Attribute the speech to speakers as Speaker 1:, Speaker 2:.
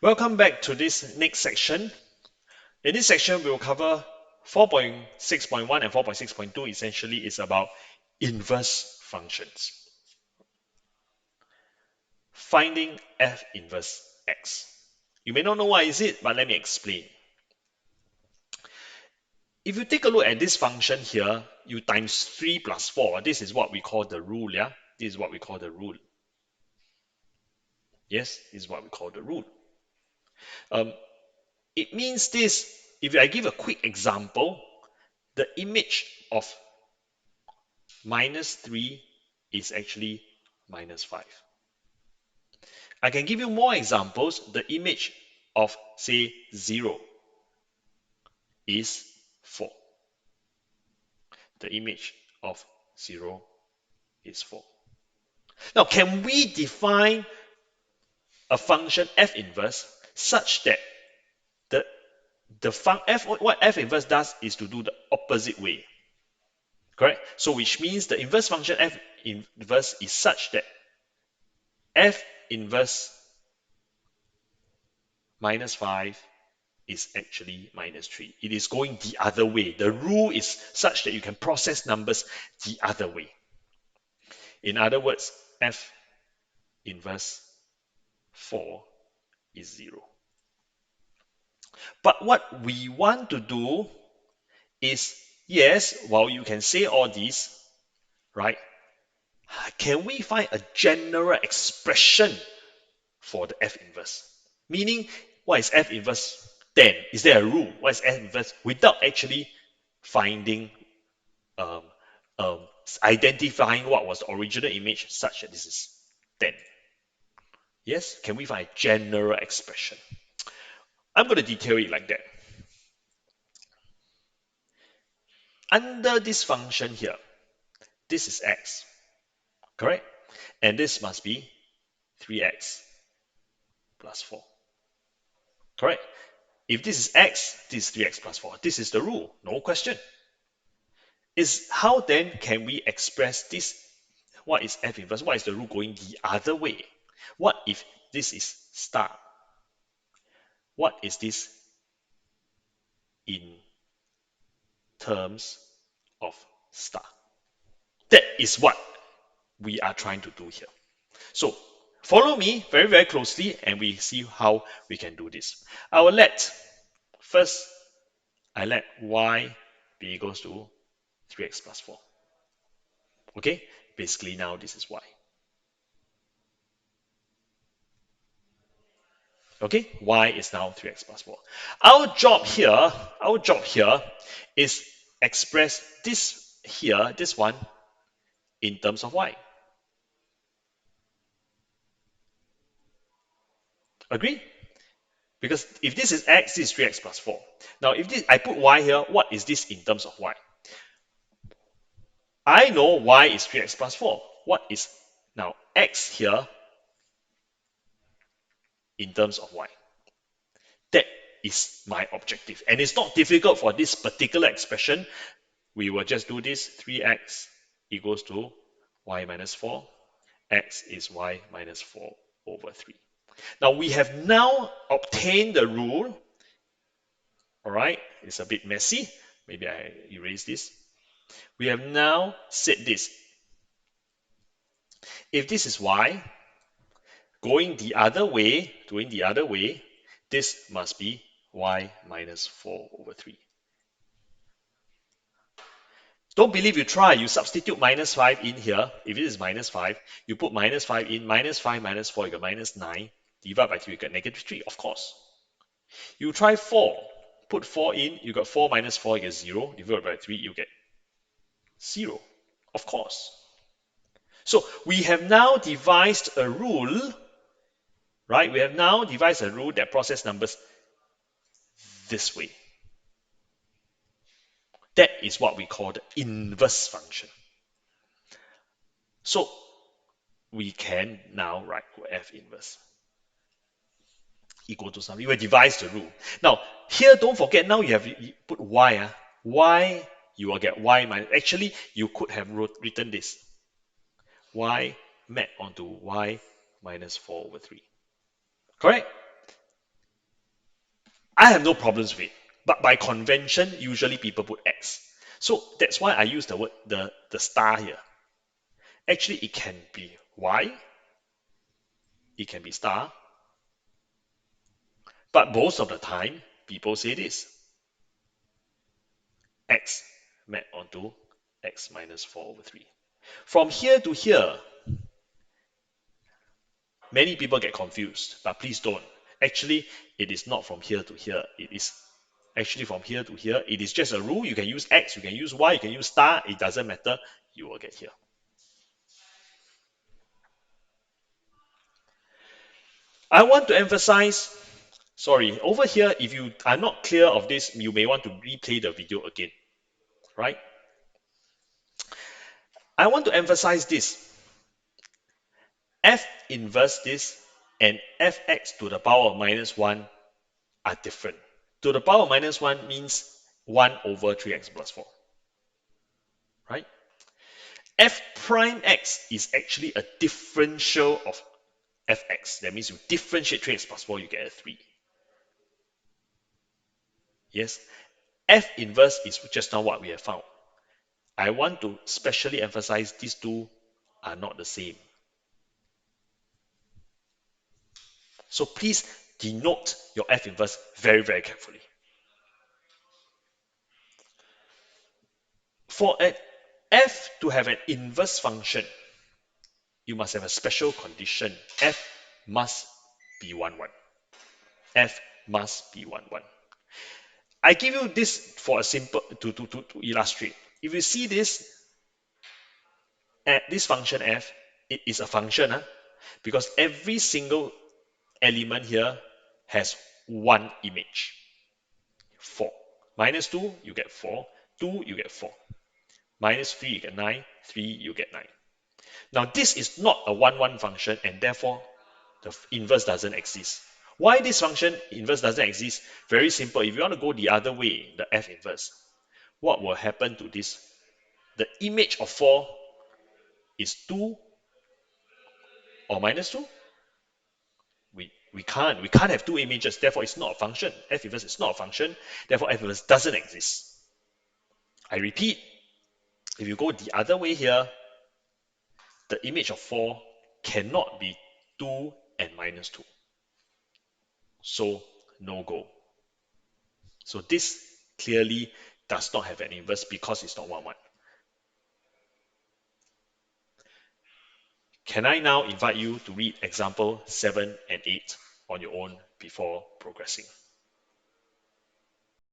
Speaker 1: Welcome back to this next section. In this section, we will cover 4.6.1 and 4.6.2. Essentially, is about inverse functions. Finding f inverse x. You may not know what is it, but let me explain. If you take a look at this function here, you times 3 plus 4. This is what we call the rule, yeah? This is what we call the rule. Yes, this is what we call the rule. It means this, if I give a quick example, the image of minus 3 is actually minus 5. I can give you more examples. The image of, say, 0 is 4. The image of 0 is 4. Now, can we define a function f inverse such that what f inverse does is to do the opposite way? Correct? So which means the inverse function f inverse is such that f inverse minus 5 is actually minus 3. It is going the other way. The rule is such that you can process numbers the other way. In other words, f inverse 4 is 0. But what we want to do is, yes, while you can say all this, right, can we find a general expression for the f inverse? Meaning, what is f inverse then? Is there a rule? What is f inverse without actually finding, um, um, identifying what was the original image such that this is 10? Yes, can we find a general expression? I'm going to detail it like that. Under this function here, this is x, correct? And this must be 3x plus 4, correct? If this is x, this is 3x plus 4. This is the rule, no question. Is how then can we express this? What is f inverse? What is the rule going the other way? What if this is star? What is this in terms of star? That is what we are trying to do here. So follow me very, very closely and we see how we can do this. I will let y be equals to 3x plus 4. Okay, basically now this is y. Okay, y is now 3x plus 4. Our job here is express this here, this one, in terms of y. Agree? Because if this is x, this is 3x plus 4. Now, if this, I put y here, what is this in terms of y? I know y is 3x plus 4. What is now x here in terms of y? That is my objective. And it's not difficult for this particular expression. We will just do this. 3x equals to y minus 4. X is y minus 4 over 3. Now we have now obtained the rule. All right, it's a bit messy. Maybe I erase this. We have now said this. If this is y, going the other way, this must be y minus 4 over 3. Don't believe you try. You substitute minus 5 in here. If it is minus 5, you put minus 5 in. Minus 5 minus 4, you get minus 9. Divide by 3, you get negative 3, of course. You try 4. Put 4 in. You got 4 minus 4, you get 0. Divide by 3, you get 0. Of course. So we have now devised a rule, right? We have now devised a rule that processes numbers this way. That is what we call the inverse function. So we can now write f inverse equal to something. We will devise the rule. Now, here, don't forget, now you put y. Y, you will get y minus. Actually, you could have written this. Y map onto y minus 4 over 3. Correct? I have no problems with it. But by convention, usually people put X. So that's why I use the word the star here. Actually, it can be Y, it can be star, but most of the time, people say this. X map onto X minus 4 over 3. From here to here, many people get confused, but please don't. Actually, it is not from here to here. It is actually from here to here. It is just a rule. You can use X, you can use Y, you can use star. It doesn't matter. You will get here. I want to emphasize, sorry, over here, if you are not clear of this, you may want to replay the video again, right? I want to emphasize this. F inverse this and fx to the power of minus 1 are different. To the power of minus 1 means 1 over 3x plus 4, right? F prime x is actually a differential of fx. That means you differentiate 3x plus 4, you get a 3. Yes? F inverse is just now what we have found. I want to specially emphasize these two are not the same. So please denote your F inverse very, very carefully. For an F to have an inverse function, you must have a special condition. F must be 1, 1. F must be 1, 1. I give you this for a simple to illustrate. If you see this function f, it is a function, because every single element here has one image. 4. Minus 2, you get 4. 2, you get 4. Minus 3, you get 9. 3, you get 9. Now, this is not a 1, 1 function, and therefore, the inverse doesn't exist. Why this function inverse doesn't exist? Very simple. If you want to go the other way, the f inverse, what will happen to this? The image of 4 is 2 or minus 2? We can't have two images, therefore it's not a function. F inverse is not a function, therefore F inverse doesn't exist. I repeat, if you go the other way here, the image of 4 cannot be 2 and minus 2. So no go. So this clearly does not have an inverse because it's not 1, 1. Can I now invite you to read example 7 and 8 on your own before progressing?